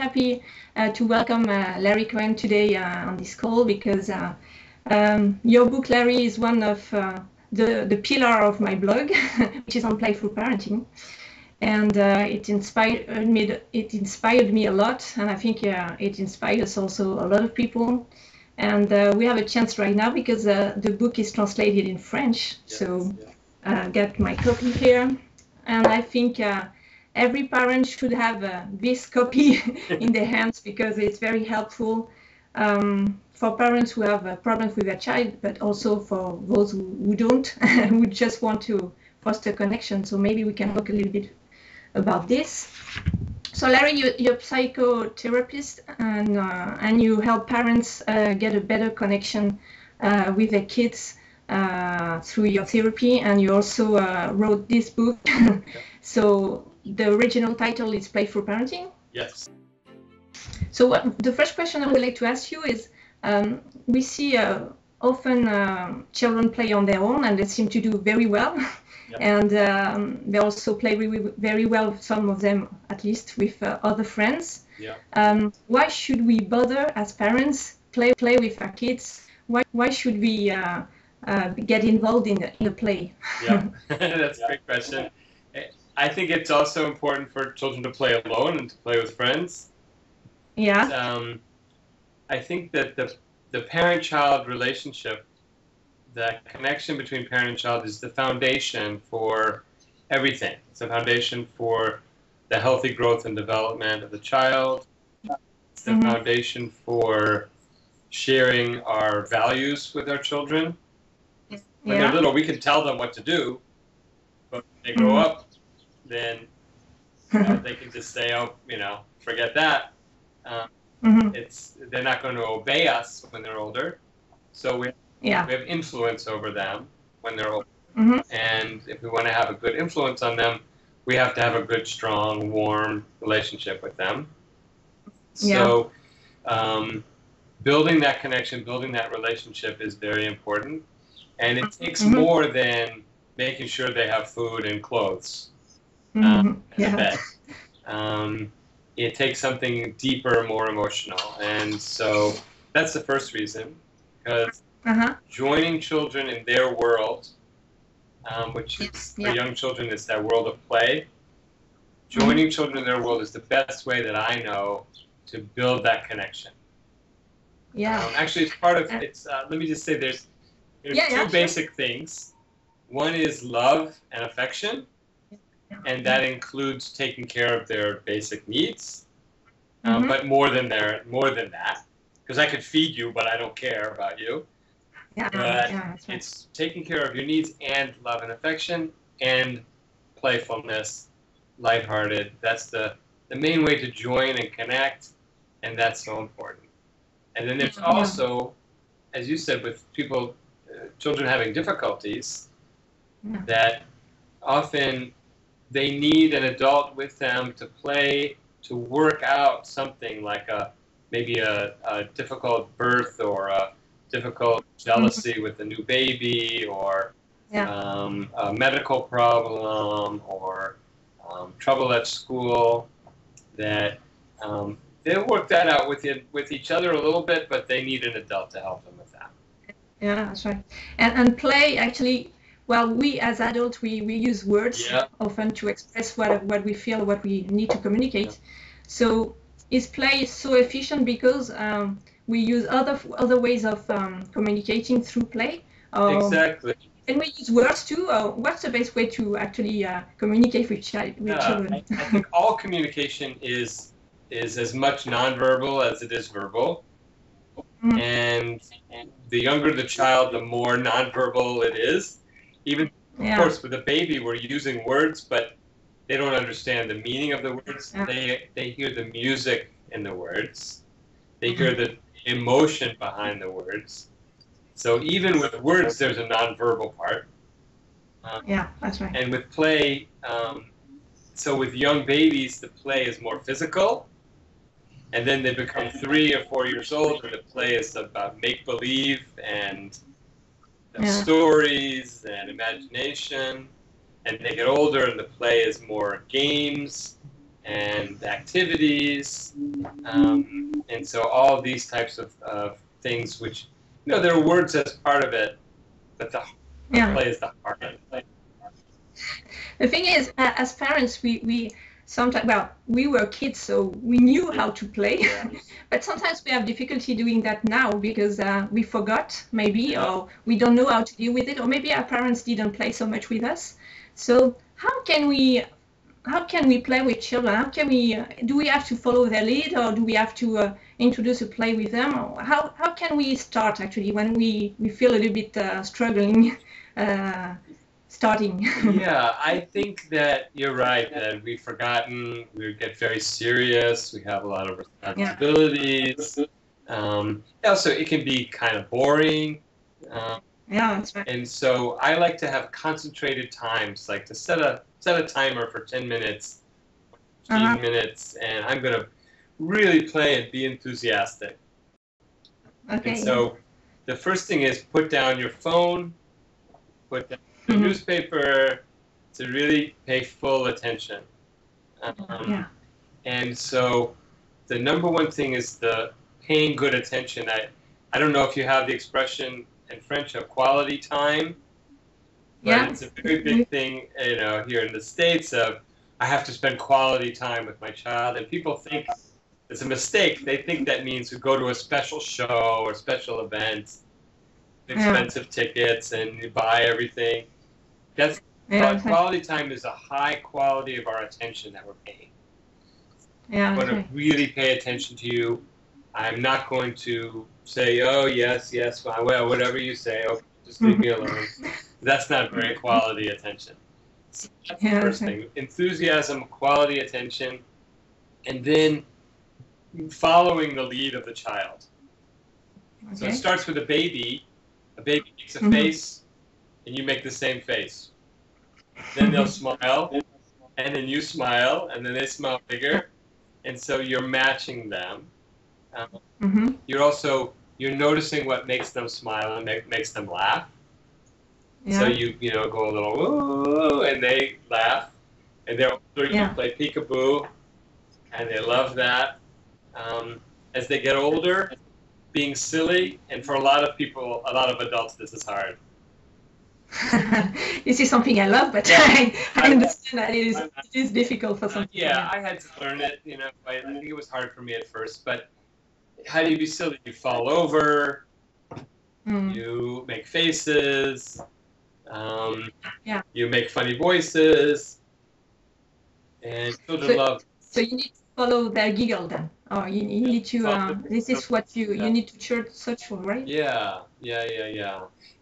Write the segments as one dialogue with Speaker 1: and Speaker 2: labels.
Speaker 1: happy to welcome Larry Cohen today on this call because your book, Larry, is one of the pillar of my blog, which is on Playful Parenting. And it inspired me a lot, and I think it inspires also a lot of people. And we have a chance right now because the book is translated in French. Yes, so got my copy here, and I think every parent should have this copy in their hands because it's very helpful for parents who have problems with their child, but also for those who don't, who just want to foster connection. So maybe we can talk a little bit about this. So Larry, you're a psychotherapist, and you help parents get a better connection with their kids through your therapy, and you also wrote this book. So the original title is Playful Parenting?
Speaker 2: Yes.
Speaker 1: So the first question I would like to ask you is, we see often children play on their own, and they seem to do very well. Yep. And they also play very well, some of them at least, with other friends. Yeah. Why should we bother as parents play with our kids? Why should we get involved in the play?
Speaker 2: Yeah, that's a great question. I think it's also important for children to play alone and to play with friends.
Speaker 1: Yeah.
Speaker 2: I think that the parent-child relationship, the connection between parent and child, is the foundation for everything. It's the foundation for the healthy growth and development of the child. It's the foundation for sharing our values with our children. When they're little, we can tell them what to do, but when they grow up, then they can just say, oh, forget that. They're not going to obey us when they're older. So we have influence over them when they're older. And if we want to have a good influence on them, we have to have a good, strong, warm relationship with them. So building that connection, building that relationship is very important. And it takes more than making sure they have food and clothes and a bed. It takes something deeper, more emotional. And so that's the first reason, because joining children in their world, which is for young children, is that world of play. Joining children in their world is the best way that I know to build that connection.
Speaker 1: Yeah.
Speaker 2: Actually, it's part of it's. Let me just say, there's two basic things. One is love and affection, and that includes taking care of their basic needs. But more than that, because I could feed you, but I don't care about you. Yeah, but it's taking care of your needs and love and affection and playfulness, lighthearted. That's the main way to join and connect, and that's so important. And then there's also, as you said, with people, children having difficulties, that often they need an adult with them to play, to work out something like maybe a difficult birth or a difficult jealousy with a new baby, or a medical problem, or trouble at school, that they'll work that out with each other a little bit, but they need an adult to help them with that.
Speaker 1: Yeah, that's right. And play, actually, well, we as adults, we use words often to express what we feel, what we need to communicate. So is play so efficient because we use other ways of communicating through play?
Speaker 2: Exactly.
Speaker 1: Can we use words too? What's the best way to actually communicate with children?
Speaker 2: I think all communication is as much nonverbal as it is verbal. And the younger the child, the more nonverbal it is. Even, of course, with a baby, we're using words, but they don't understand the meaning of the words. They hear the music in the words. They hear the emotion behind the words. So even with words, there's a nonverbal part.
Speaker 1: That's right.
Speaker 2: And with play, so with young babies, the play is more physical. And then they become 3 or 4 years old, and the play is about make-believe and stories and imagination. And they get older, and the play is more games and activities, and so all of these types of things, which, there are words as part of it, but the play is the heart.
Speaker 1: The thing is, as parents, we sometimes, well, we were kids, so we knew how to play, but sometimes we have difficulty doing that now because we forgot, maybe, or we don't know how to deal with it, or maybe our parents didn't play so much with us. So how can we play with children? Do we have to follow their lead, or do we have to introduce a play with them? Or how can we start, actually, when we feel a little bit struggling starting?
Speaker 2: Yeah, I think that you're right, that we've forgotten, we get very serious, we have a lot of responsibilities. Also, it can be kind of boring.
Speaker 1: That's right.
Speaker 2: And so I like to have concentrated times, like to set a timer for 10 minutes, 15 minutes, and I'm going to really play and be enthusiastic.
Speaker 1: Okay.
Speaker 2: And so the first thing is put down your phone, put down the newspaper, to really pay full attention. And so the number one thing is the paying good attention. I don't know if you have the expression in French of quality time, but it's a very big thing, here in the States of I have to spend quality time with my child, and people think it's a mistake. They think that means to go to a special show or special event, expensive tickets, and you buy everything. Quality time is a high quality of our attention that we're paying. I'm going to really pay attention to you. I'm not going to say, oh, yes, well, whatever you say, okay, just leave me alone. That's not very quality attention. So that's the first thing. Enthusiasm, quality attention, and then following the lead of the child. So it starts with a baby. A baby makes a face, and you make the same face. Then they'll smile, and then you smile, and then they smile bigger. And so you're matching them. You're noticing what makes them smile and makes them laugh. So you go a little woo, and they laugh, and they're older. You play peekaboo, and they love that. As they get older, being silly, and for a lot of people, a lot of adults, this is hard.
Speaker 1: This is something I love, but I understand that it is difficult for some people.
Speaker 2: I had to learn it. I think it was hard for me at first, but how do you be silly? You fall over, you make faces, you make funny voices, and children love.
Speaker 1: So you need to follow their giggle then. Oh, you need to. This is what you need to search for, right?
Speaker 2: Yeah.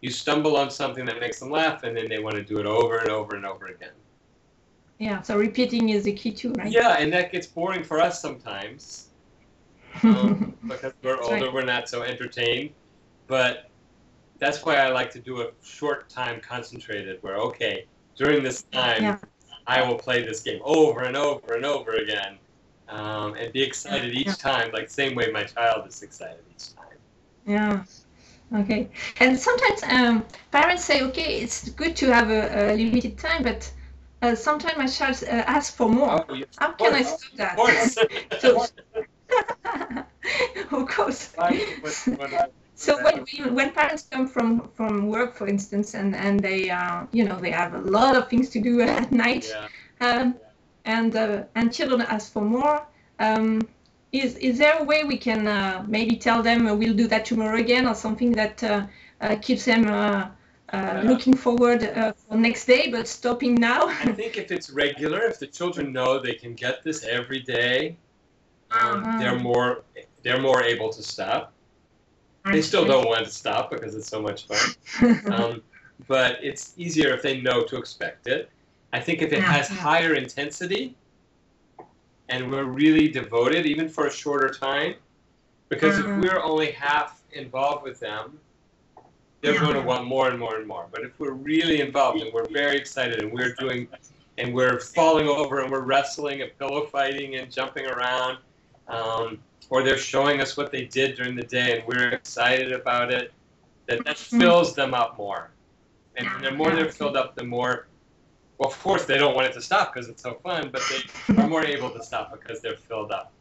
Speaker 2: You stumble on something that makes them laugh, and then they want to do it over and over and over again.
Speaker 1: Yeah. So repeating is the key too, right?
Speaker 2: Yeah, and that gets boring for us sometimes because we're older, we're not so entertained. But that's why I like to do a short time concentrated, where during this time, I will play this game over and over and over again. And be excited each time, like the same way my child is excited each time.
Speaker 1: Yeah. Okay. And sometimes parents say, okay, it's good to have a limited time, but sometimes my child asks for more.
Speaker 2: Oh, yes,
Speaker 1: how can I stop that? Of course. So when parents come from work, for instance, and they they have a lot of things to do at night. And children ask for more. Is there a way we can maybe tell them we'll do that tomorrow again, or something that keeps them looking forward for next day, but stopping now?
Speaker 2: I think if it's regular, if the children know they can get this every day, they're more able to stop. They still don't want to stop because it's so much fun. But it's easier if they know to expect it. I think if it has higher intensity and we're really devoted, even for a shorter time, because if we're only half involved with them, they're going to want more and more and more. But if we're really involved and we're very excited and we're falling over and we're wrestling and pillow fighting and jumping around, or they're showing us what they did during the day and we're excited about it, that fills them up more. And the more they're filled up, the more Well, of course, they don't want it to stop because it's so fun, but they are more able to stop because they're filled up.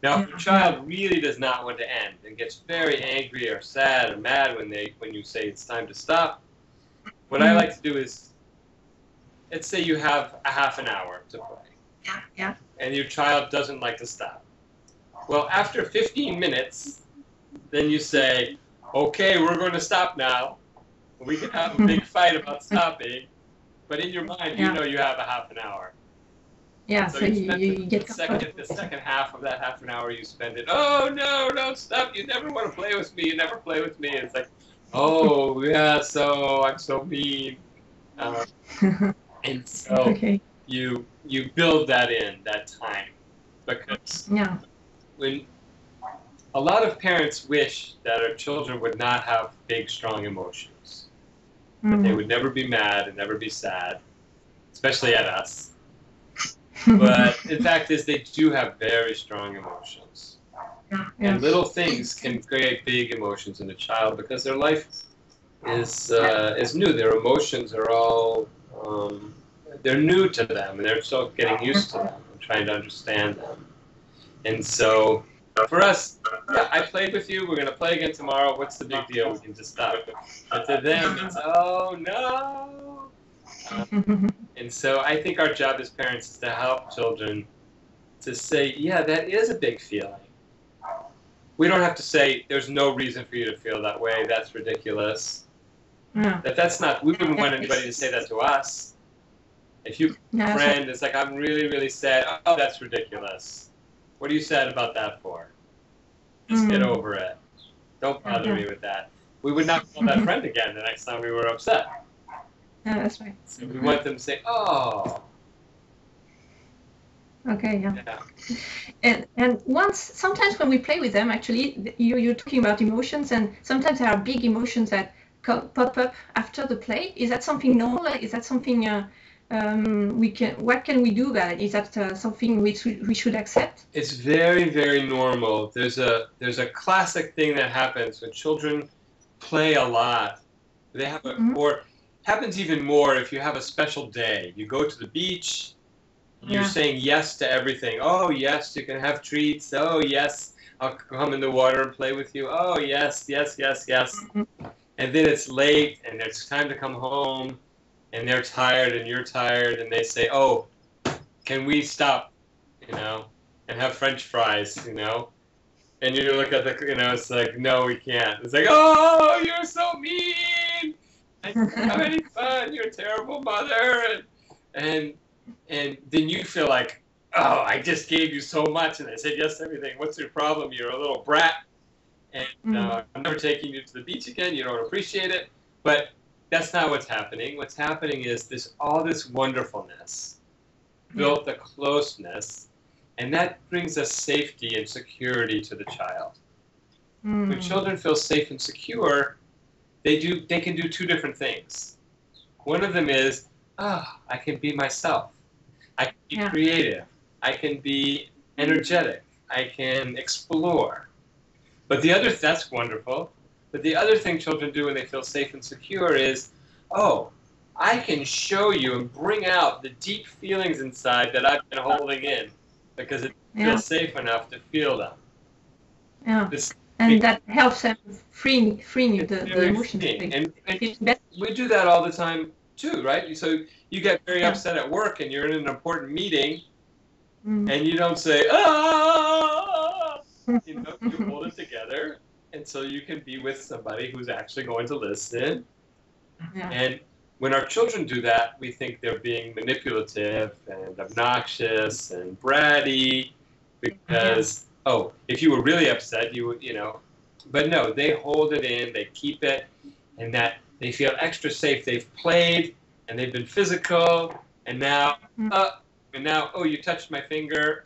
Speaker 2: Now, if a child really does not want to end and gets very angry or sad or mad when you say it's time to stop, what I like to do is, let's say you have a half an hour to play, and your child doesn't like to stop. Well, after 15 minutes, then you say, okay, we're going to stop now. We can have a big fight about stopping, but in your mind, you know you have a half an hour.
Speaker 1: Yeah,
Speaker 2: so
Speaker 1: you get
Speaker 2: the second half of that half an hour, you spend it, oh, no, don't stop. You never want to play with me. You never play with me. And it's like, oh, yeah, so I'm so mean. And so you build that in, that time. Because when a lot of parents wish that our children would not have big, strong emotions. That they would never be mad and never be sad, especially at us. But the fact is they do have very strong emotions. And little things can create big emotions in a child because their life is new. Their emotions are all, they're new to them, and they're still getting used to them and trying to understand them. And so for us, I played with you. We're going to play again tomorrow. What's the big deal? We can just stop. But to them, it's, oh, no. And so I think our job as parents is to help children to say, yeah, that is a big feeling. We don't have to say, there's no reason for you to feel that way. That's ridiculous. That's not, we wouldn't want anybody to say that to us. If you have a friend is like, I'm really, really sad. Oh, that's ridiculous. What are you sad about that for? Just get over it. Don't bother me with that. We would not call that friend again the next time we were upset.
Speaker 1: Yeah, that's right.
Speaker 2: So we want them to say, oh.
Speaker 1: Okay, And sometimes when we play with them, actually, you're talking about emotions, and sometimes there are big emotions that pop up after the play. Is that something normal? Is that something what can we do about it? Is that something we should accept?
Speaker 2: It's very, very normal. There's a classic thing that happens when children play a lot. They have or happens even more if you have a special day. You go to the beach. You're saying yes to everything. Oh, yes, you can have treats. Oh, yes, I'll come in the water and play with you. Oh, yes, yes, yes, yes. And then it's late, and it's time to come home, and they're tired, and you're tired, and they say, oh, can we stop, and have French fries, And you look at the, it's like, no, we can't. It's like, oh, you're so mean. I don't have any fun. You're a terrible mother. And then you feel like, oh, I just gave you so much, and I said yes to everything. What's your problem? You're a little brat, and I'm never taking you to the beach again. You don't appreciate it. But that's not what's happening. What's happening is all this wonderfulness built the closeness, and that brings us safety and security to the child. When children feel safe and secure, they can do two different things. One of them is, I can be myself. I can be creative. I can be energetic. I can explore. But that's wonderful. But the other thing children do when they feel safe and secure is, I can show you and bring out the deep feelings inside that I've been holding in because it feels safe enough to feel them.
Speaker 1: Yeah. And that helps them freeing you the emotions.
Speaker 2: And we do that all the time too, right? So you get very upset at work and you're in an important meeting and you don't say, you hold it together, and so you can be with somebody who's actually going to listen. And when our children do that, we think they're being manipulative and obnoxious and bratty because, if you were really upset, you would, but no, they hold it in, they keep it, and that they feel extra safe. They've played, and they've been physical, and now, you touched my finger,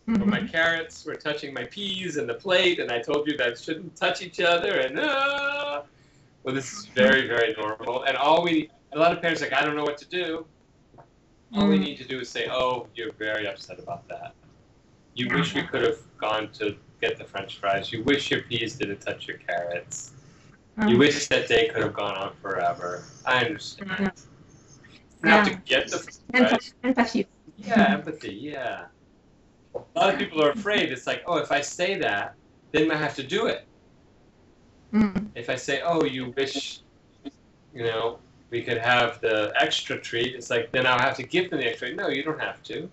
Speaker 2: Or my carrots were touching my peas and the plate, and I told you that shouldn't touch each other, and well, this is very, very normal. And a lot of parents are like, I don't know what to do. All we need to do is say, oh, you're very upset about that. You wish we could have gone to get the French fries. You wish your peas didn't touch your carrots. You wish that day could have gone on forever. I understand. You have to get the right?
Speaker 1: Empathy.
Speaker 2: Yeah, empathy, yeah. A lot of people are afraid. It's like, oh, if I say that, then I have to do it. If I say, oh, you wish, we could have the extra treat, it's like, then I'll have to give them the extra treat. No, you don't have to.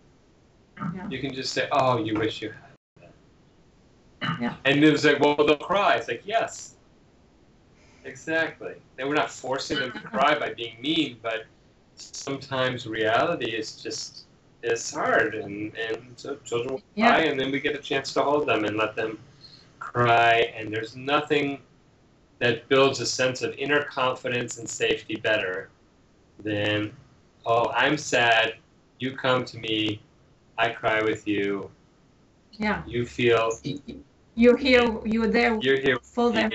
Speaker 2: Yeah. You can just say, oh, you wish you had that. Yeah. And it was like, well, they'll cry. It's like, yes. Exactly. And we're not forcing them to cry by being mean, but sometimes reality is just, it's hard. And so children will cry, and then we get a chance to hold them and let them cry. And there's nothing that builds a sense of inner confidence and safety better than, oh, I'm sad, you come to me, I cry with you. Yeah. You feel. You're here. You're there. You're here for them,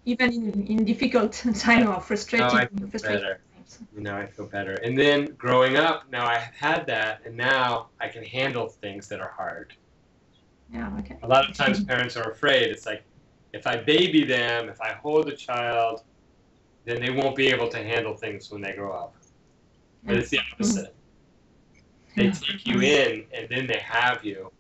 Speaker 2: even in difficult time or frustrating. I feel better. I feel better. And then growing up, now I've had that, and now I can handle things that are hard. Yeah. Okay. A lot of times, parents are afraid. It's like, if I baby them, if I hold a child, then they won't be able to handle things when they grow up. But it's the opposite. They take you in, and then they have you.